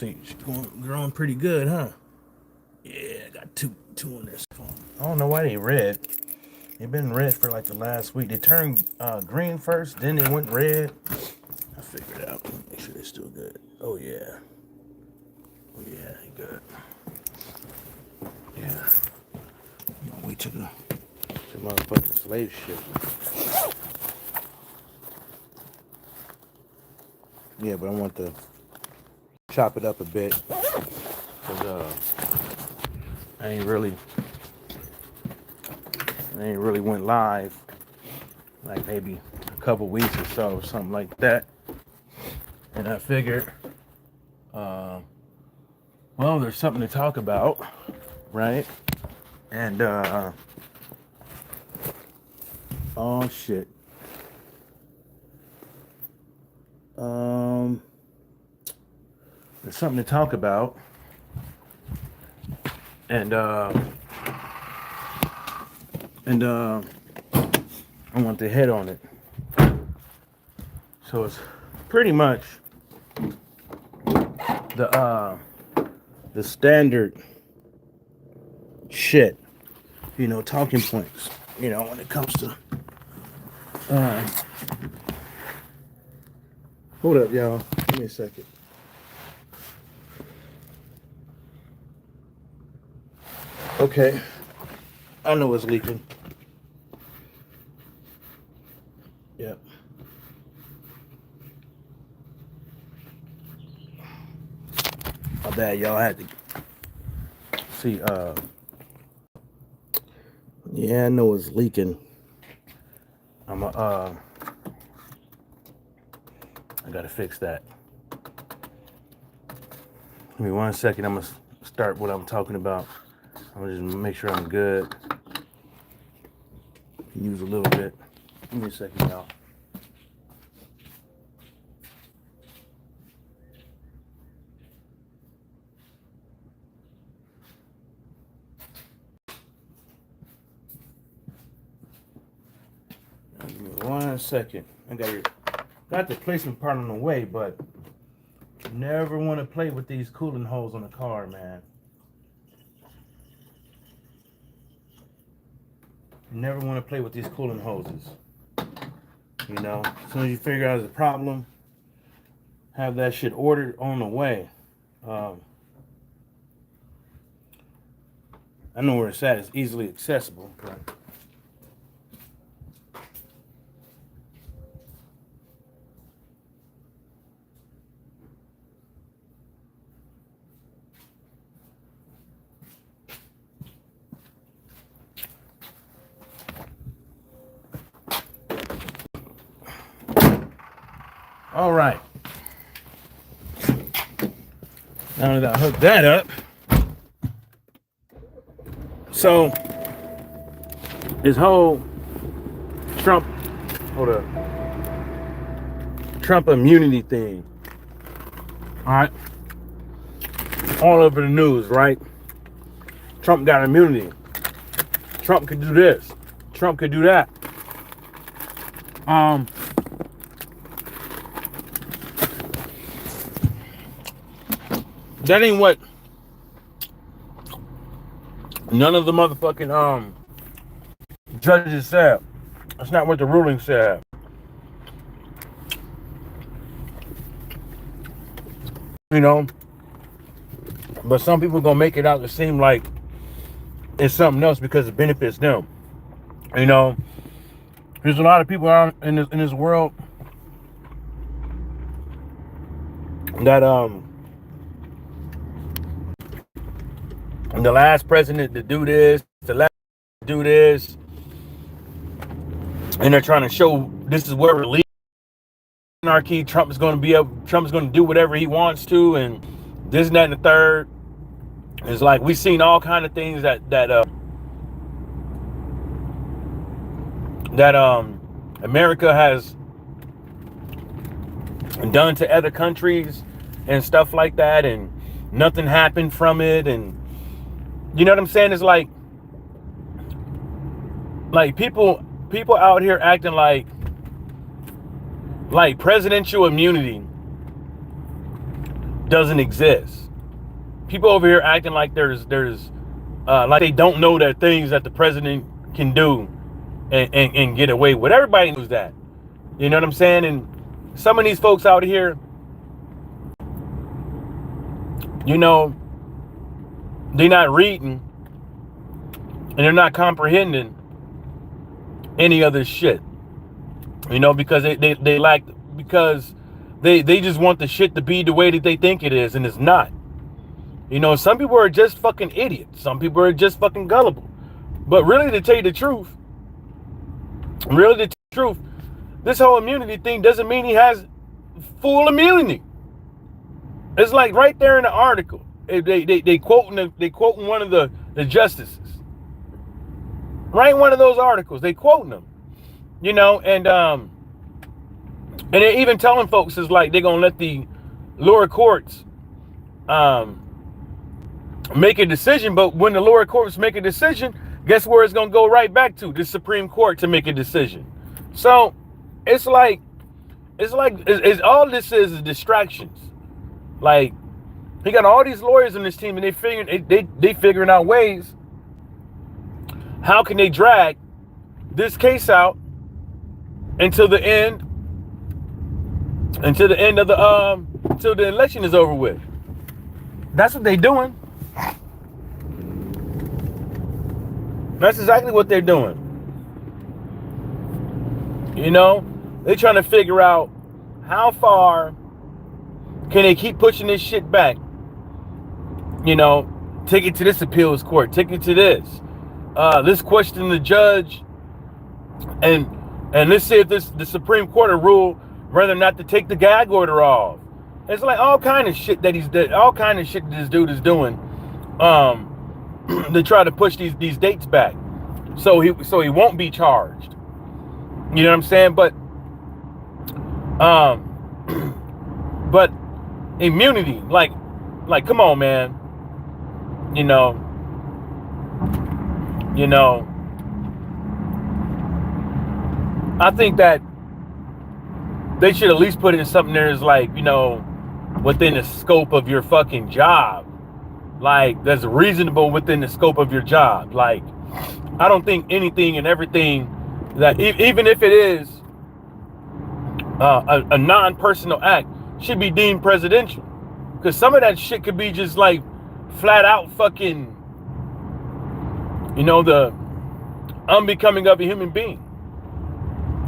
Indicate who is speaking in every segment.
Speaker 1: See, she's growing pretty good, huh? Yeah, I got two in this phone. I don't know why they red. They've been red for like the last week. They turned green first, then they went red. I figured it out. Make sure they're still good. Oh yeah. Oh yeah, they good. Yeah. Wait till the motherfucking slave ship. Yeah, but I want to chop it up a bit. Cause I ain't really went live like maybe a couple weeks or so, something like that. And I figured, well, there's something to talk about, right? And oh shit. There's something to talk about, and I want to hit on it. So it's pretty much the standard shit, talking points, when it comes to hold up, y'all. Give me a second. Okay. I know it's leaking. Yep. My bad, y'all. I had to see. Yeah, I know it's leaking. I gotta fix that. Give me 1 second. I'm gonna start what I'm talking about. I'm gonna just make sure I'm good. Use a little bit. Give me a second, y'all. Give me 1 second. I got the placement part on the way, but never want to play with these cooling holes on the car, man. Never want to play with these cooling hoses. As soon as you figure out the problem, have that shit ordered on the way. I know where it's at. It's easily accessible. But all right. Now that I hooked that up, so this whole Trump immunity thing, all right, all over the news, right? Trump got immunity. Trump could do this. Trump could do that. That ain't what none of the motherfucking judges said. That's not what the ruling said. But some people gonna make it out to seem like it's something else because it benefits them. There's a lot of people out in this world that the last president to do this, the last to do this, and they're trying to show this is where we're leading anarchy. Trump is going to do whatever he wants to, and this and that and the third. It's like we've seen all kind of things that America has done to other countries and stuff like that, and nothing happened from it. And you know what I'm saying? It's like people out here acting like presidential immunity doesn't exist. People over here acting like there's like they don't know that things that the president can do and get away with. Everybody knows that. You know what I'm saying? And some of these folks out here, you know, they're not reading and they're not comprehending any of this shit. You know, because they lack, because they just want the shit to be the way that they think it is, and it's not. You know, some people are just fucking idiots. Some people are just fucking gullible. But really, to tell you the truth, this whole immunity thing doesn't mean he has full immunity. It's like right there in the article. They quoting one of the justices. Right in one of those articles, they quoting them. You know, and they're even telling folks is like they're gonna let the lower courts make a decision, but when the lower courts make a decision, guess where it's gonna go right back to? The Supreme Court to make a decision. So it's like all this is distractions. Like, he got all these lawyers in this team, and they figuring out ways. How can they drag this case out until the end of the until the election is over with? That's what they're doing. That's exactly what they're doing. You know, they're trying to figure out how far can they keep pushing this shit back. You know, take it to this appeals court, take it to this. Let's question the judge, and let's see if the Supreme Court will rule whether or not to take the gag order off. It's like all kind of shit that this dude is doing, to try to push these dates back, so he won't be charged. You know what I'm saying? But immunity, like come on, man. You know, I think that they should at least put in something there is like, you know, within the scope of your fucking job. Like, that's reasonable within the scope of your job. Like, I don't think anything and everything that, even if it is a non-personal act, should be deemed presidential. Because some of that shit could be just like flat out fucking, you know, the unbecoming of a human being.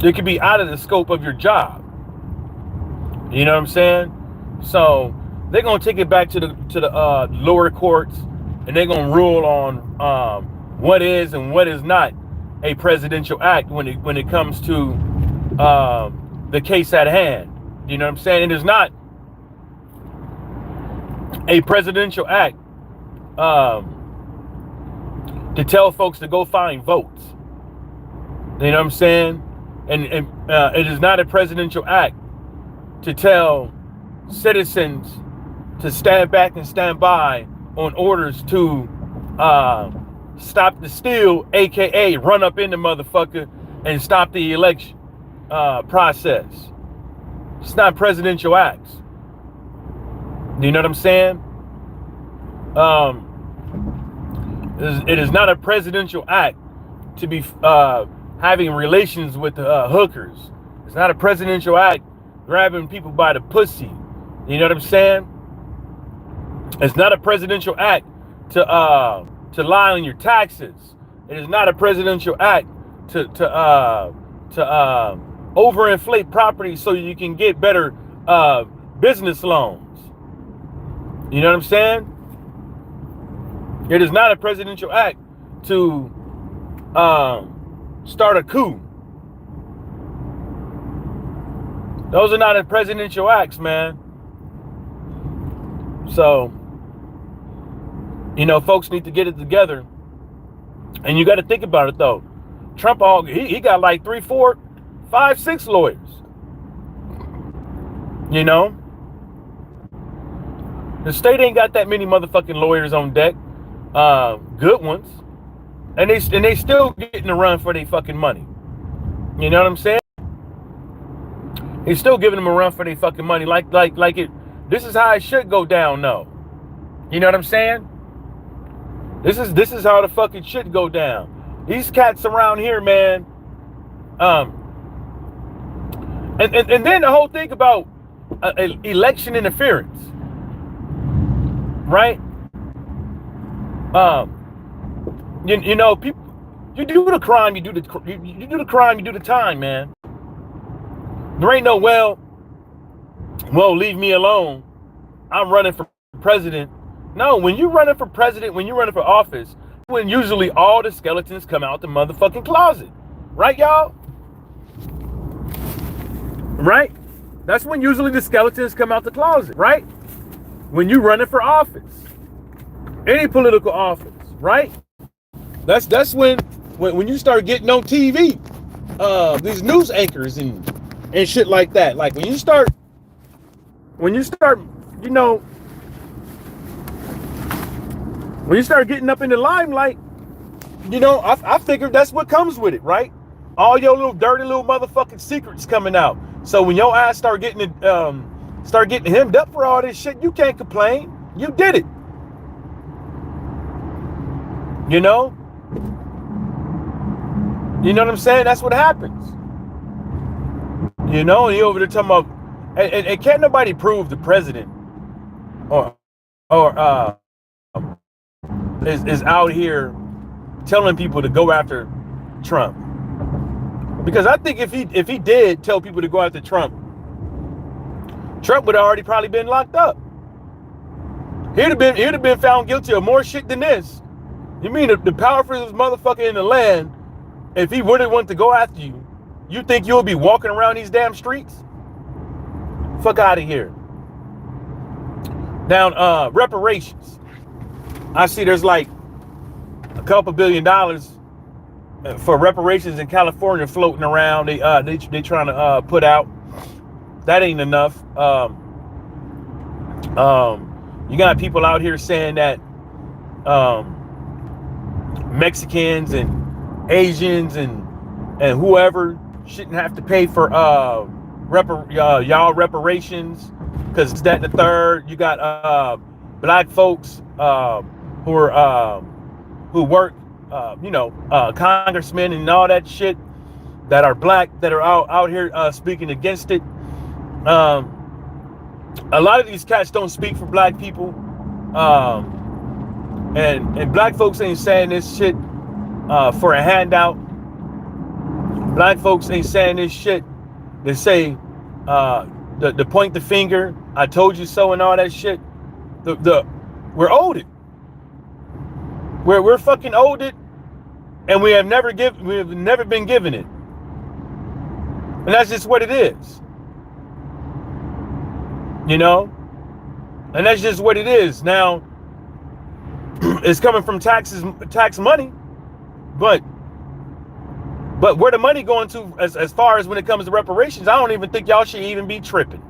Speaker 1: It could be out of the scope of your job. You know what I'm saying? So they're gonna take it back to the lower courts, and they're gonna rule on what is and what is not a presidential act when it comes to the case at hand. You know what I'm saying? And it's not a presidential act to tell folks to go find votes. You know what I'm saying? And it is not a presidential act to tell citizens to stand back and stand by on orders to stop the steal, aka run up in the motherfucker and stop the election process. It's not presidential acts. You know what I'm saying? It is not a presidential act to be having relations with hookers. It's not a presidential act grabbing people by the pussy. You know what I'm saying? It's not a presidential act to lie on your taxes. It is not a presidential act to overinflate property so you can get better business loans. You know what I'm saying? It is not a presidential act to start a coup. Those are not presidential acts, man. So, you know, folks need to get it together. And you got to think about it, though. Trump, he got like 3, 4, 5, 6 lawyers. You know? The state ain't got that many motherfucking lawyers on deck. Good ones. And they still getting a run for their fucking money. You know what I'm saying? They still giving them a run for their fucking money. Like This is how it should go down, though. You know what I'm saying? This is how the fucking shit go down. These cats around here, man. And then the whole thing about election interference, right? You know, people, you do the crime, you do the crime, you do the time, man. There ain't no well, leave me alone. I'm running for president. No, when you're running for president, when you're running for office, when usually all the skeletons come out the motherfucking closet, right, y'all? Right? That's when usually the skeletons come out the closet, right? When you're running for office, any political office, right? That's when you start getting on TV, these news anchors and shit like that. Like when you start, you know, when you start getting up in the limelight, you know, I figured that's what comes with it, right? All your little dirty little motherfucking secrets coming out. So when your ass start getting hemmed up for all this shit, you can't complain. You did it. You know? You know what I'm saying? That's what happens. You know, and you over there talking about, and can't nobody prove the president or is out here telling people to go after Trump. Because I think if he did tell people to go after Trump would have already probably been locked up. He'd have been found guilty of more shit than this. You mean the powerful motherfucker in the land, if he wouldn't want to go after you, you think you'll be walking around these damn streets? Fuck out of here. Now, reparations. I see there's like a couple $2 billion for reparations in California floating around. They trying to put out. That ain't enough. You got people out here saying that Mexicans and Asians and whoever shouldn't have to pay for y'all reparations because it's that and the third. You got black folks who work, congressmen and all that shit that are black that are out here speaking against it. A lot of these cats don't speak for black people, and black folks ain't saying this shit for a handout. Black folks ain't saying this shit. They say the point the finger, I told you so, and all that shit. We're owed it. We're fucking owed it, and we have never been given it, and that's just what it is. You know, and that's just what it is. Now, it's coming from tax money, but where the money going to as far as when it comes to reparations, I don't even think y'all should even be tripping.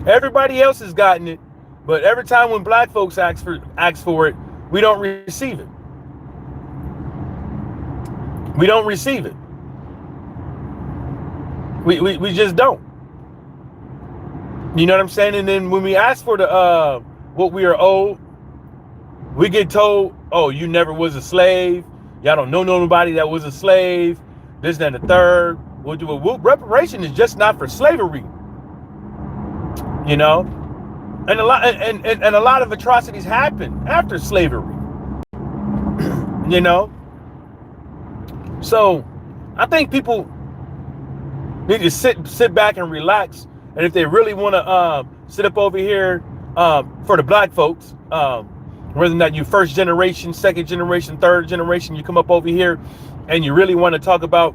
Speaker 1: Everybody else has gotten it, but every time when black folks ask for it, we don't receive it. We don't receive it. We just don't. You know what I'm saying? And then when we ask for the what we are owed, we get told, "Oh, you never was a slave. Y'all don't know nobody that was a slave. This, that, and the third." Well, reparation is just not for slavery. You know, and a lot of atrocities happen after slavery. You know, so I think people need to sit back and relax. And if they really want to sit up over here for the black folks, whether or not you first generation, second generation, third generation, you come up over here and you really want to talk about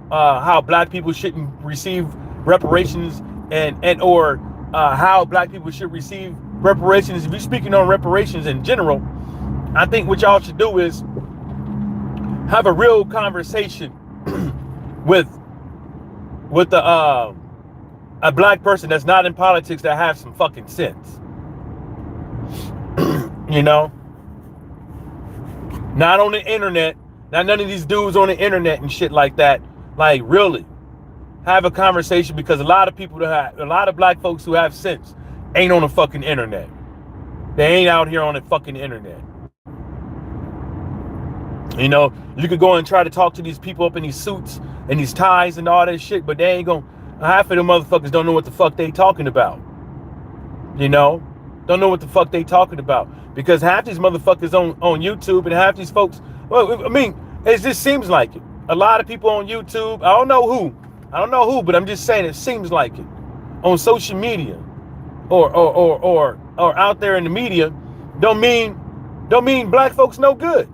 Speaker 1: how black people shouldn't receive reparations and or how black people should receive reparations. If you're speaking on reparations in general, I think what y'all should do is have a real conversation with a black person that's not in politics that have some fucking sense. You know? Not on the internet. Not none of these dudes on the internet and shit like that. Like, really. Have a conversation, because a lot of black folks who have sense ain't on the fucking internet. They ain't out here on the fucking internet. You know, you could go and try to talk to these people up in these suits and these ties and all that shit, but they ain't gonna, half of them motherfuckers don't know what the fuck they talking about. You know? Don't know what the fuck they talking about. Because half these motherfuckers on YouTube and half these folks, well, I mean, it just seems like it. A lot of people on YouTube, I don't know who, but I'm just saying it seems like it. On social media or out there in the media, don't mean black folks no good.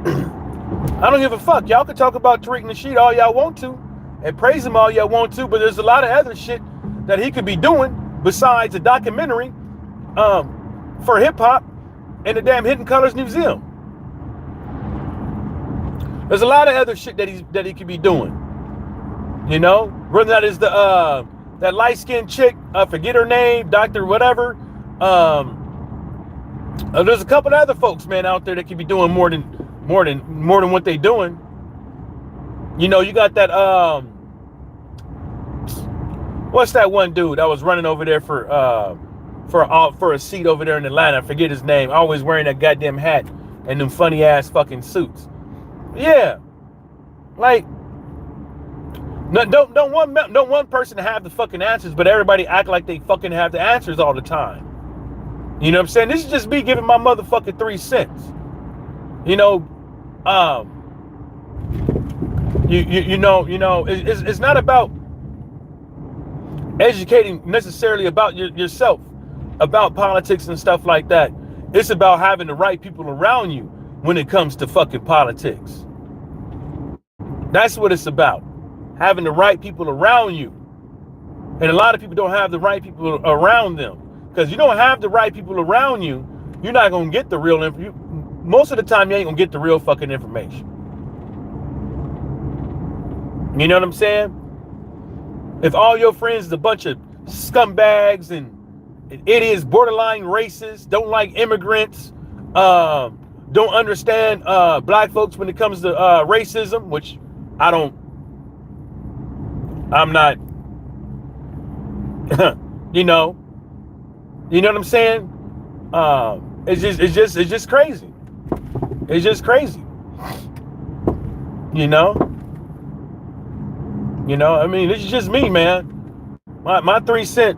Speaker 1: I don't give a fuck. Y'all can talk about Tariq Nasheed all y'all want to and praise him all y'all want to, but there's a lot of other shit that he could be doing besides a documentary for hip hop and the damn Hidden Colors Museum. There's a lot of other shit that he could be doing. You know, whether that is the that light-skinned chick, forget her name, Dr. whatever. There's a couple of other folks, man, out there that could be doing more than what they doing. You know, you got that what's that one dude that was running over there for a seat over there in Atlanta? I forget his name. Always wearing that goddamn hat and them funny ass fucking suits. Yeah, like don't one person have the fucking answers, but everybody act like they fucking have the answers all the time. You know what I'm saying? This is just me giving my motherfucking 3 cents. You know, you know, it's not about educating necessarily about yourself, about politics and stuff like that. It's about having the right people around you when it comes to fucking politics. That's what it's about. Having the right people around you. And a lot of people don't have the right people around them. Because you don't have the right people around you, you're not going to get the real information. Most of the time, you ain't going to get the real fucking information. You know what I'm saying? If all your friends is a bunch of scumbags and idiots, borderline racists, don't like immigrants, don't understand black folks when it comes to racism, which I'm not, you know what I'm saying? It's just crazy. It's just crazy. You know, I mean, this is just me, man. My 3 cent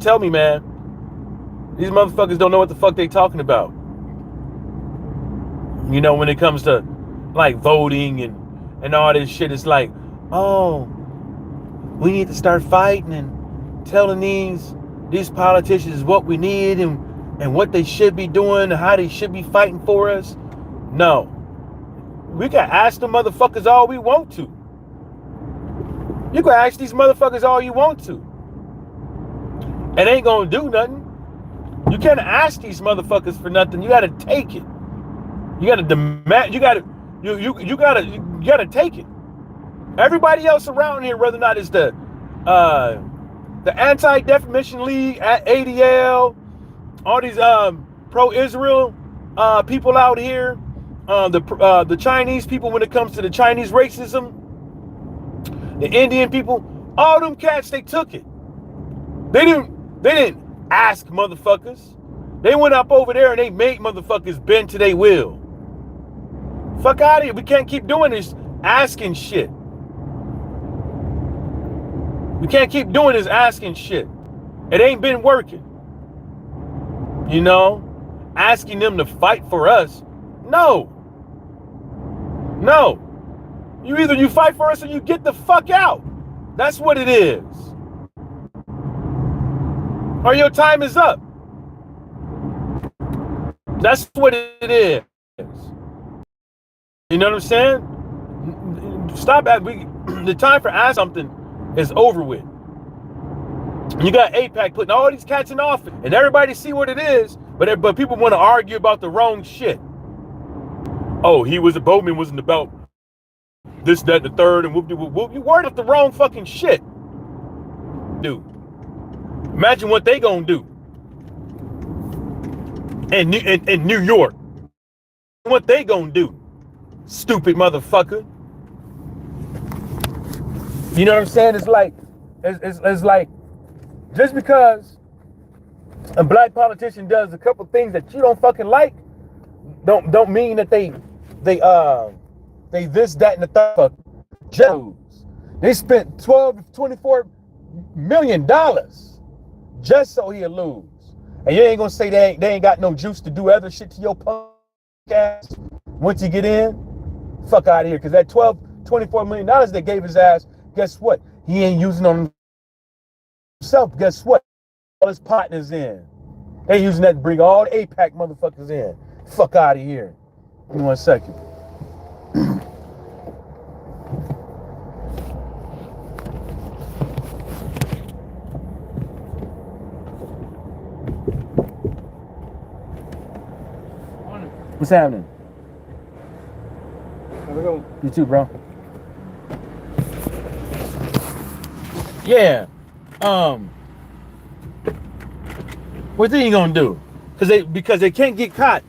Speaker 1: tell me, man, these motherfuckers don't know what the fuck they talking about. You know, when it comes to like voting and all this shit, it's like, oh, we need to start fighting and telling these politicians what we need and what they should be doing and how they should be fighting for us. No. We can ask them motherfuckers all we want to. You can ask these motherfuckers all you want to. It ain't gonna do nothing. You can't ask these motherfuckers for nothing. You gotta take it. You gotta demand. You gotta take it. Everybody else around here, whether or not it's the Anti-Defamation League, ADL, all these pro-Israel people out here, the Chinese people when it comes to the Chinese racism, the Indian people, all them cats, they took it. They didn't ask motherfuckers. They went up over there and they made motherfuckers bend to their will. Fuck out of here. We can't keep doing this asking shit. We can't keep doing this asking shit. It ain't been working. You know? Asking them to fight for us. No. No. Either you fight for us or you get the fuck out. That's what it is. Or your time is up. That's what it is. You know what I'm saying? Stop at the time for ask something is over with. You got AIPAC putting all these cats in office, and everybody see what it is, but people want to argue about the wrong shit. Oh, Bowman wasn't about this, that, the third, and whoop. You worried about the wrong fucking shit, dude. Imagine what they gonna do in New York. What they gonna do, stupid motherfucker. You know what I'm saying? It's like just because a black politician does a couple things that you don't fucking like, don't mean that they this, that, and the third. They spent 12 to 24 million dollars just so he'll lose. And you ain't gonna say they ain't got no juice to do other shit to your punk ass once you get in? Fuck out of here. Cause that 24 million dollars they gave his ass, guess what? He ain't using on himself. Guess what? All his partners in. They using that to bring all the APAC motherfuckers in. Fuck out of here. Give me 1 second. What's happening?
Speaker 2: How's it going?
Speaker 1: You too, bro. Yeah. What are you gonna do? Because they can't get caught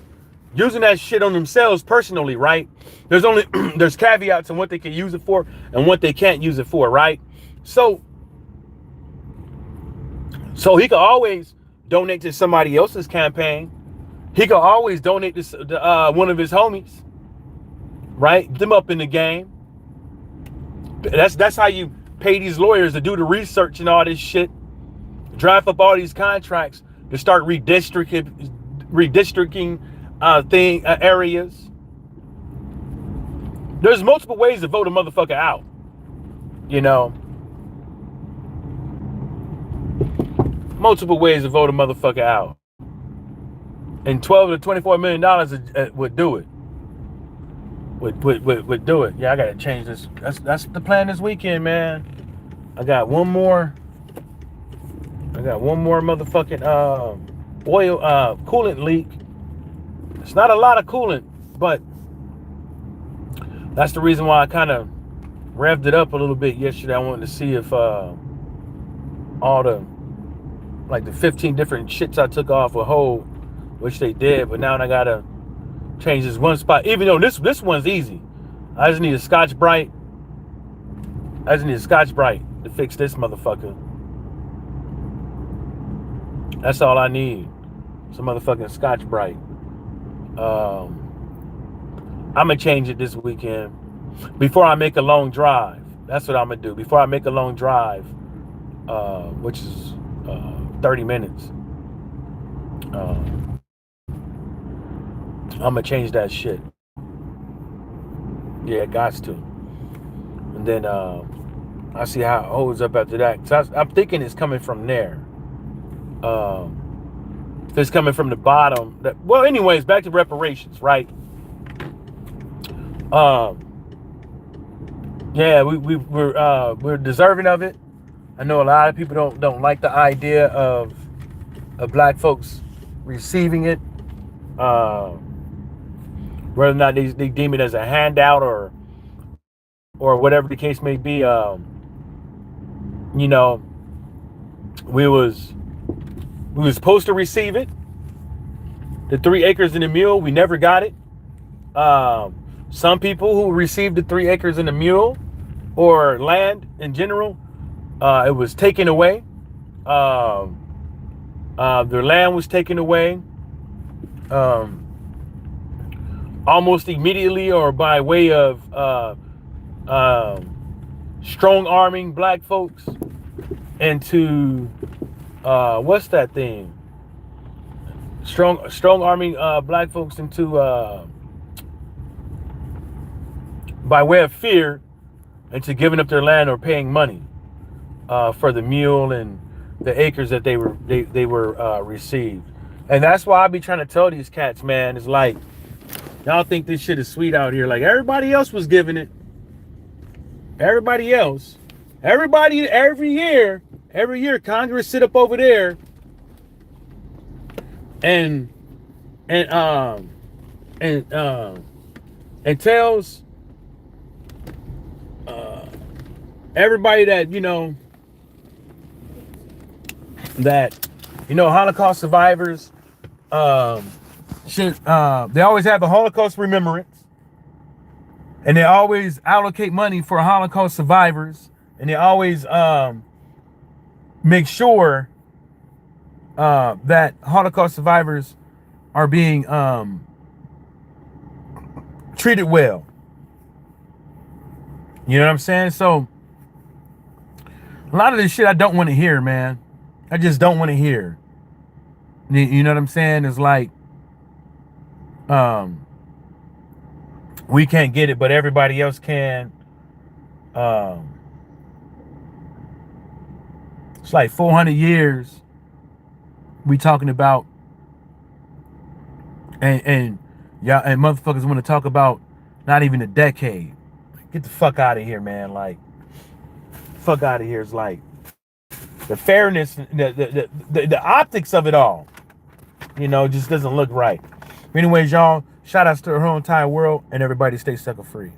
Speaker 1: using that shit on themselves personally, right? There's caveats on what they can use it for and what they can't use it for, right? So he could always donate to somebody else's campaign. He could always donate to one of his homies, right? Them up in the game. That's how you pay these lawyers to do the research and all this shit, draft up all these contracts to start redistricting areas. There's multiple ways to vote a motherfucker out, you know. Multiple ways to vote a motherfucker out. And 12 to 24 million dollars would do it. Would do it. Yeah, I gotta change this. That's the plan this weekend, man. I got one more motherfucking oil coolant leak. It's not a lot of coolant, but that's the reason why I kind of revved it up a little bit yesterday. I wanted to see if all the 15 different shits I took off a hold, which they did, but now I gotta change this one spot. Even though this one's easy, I just need a Scotch Brite. To fix this motherfucker. That's all I need. Some motherfucking Scotch Brite. I'm gonna change it this weekend before I make a long drive. That's what I'm gonna do before I make a long drive, which is 30 minutes. I'm gonna change that shit. Yeah, gots to. And then I see how it holds up after that. So I'm thinking it's coming from there. If it's coming from the bottom, well, anyways, back to reparations, right? Yeah, we're deserving of it. I know a lot of people don't like the idea of black folks receiving it. Whether or not they deem it as a handout or whatever the case may be, you know, we was supposed to receive it. The 3 acres and a mule, we never got it. Some people who received the 3 acres and a mule or land in general, it was taken away. Their land was taken away. Almost immediately or by way of strong arming black folks into what's that thing? Strong arming black folks into by way of fear into giving up their land or paying money for the mule and the acres that they were received. And that's why I be trying to tell these cats, man, it's like, y'all think this shit is sweet out here. Like everybody else was giving it. Every year, Congress sit up over there and tells everybody that Holocaust survivors should they always have the Holocaust remembrance, and they always allocate money for Holocaust survivors and they always make sure that Holocaust survivors are being treated well. You know what I'm saying? So a lot of this shit I don't want to hear, man. I just don't want to hear. You know what I'm saying? It's like we can't get it, but everybody else can. It's like 400 years we talking about, and y'all and motherfuckers want to talk about not even a decade. Get the fuck out of here, man. Like, fuck out of here. It's like the fairness, the optics of it all, you know, just doesn't look right. Anyways, y'all, shout outs to the whole entire world, and everybody stay sucker free.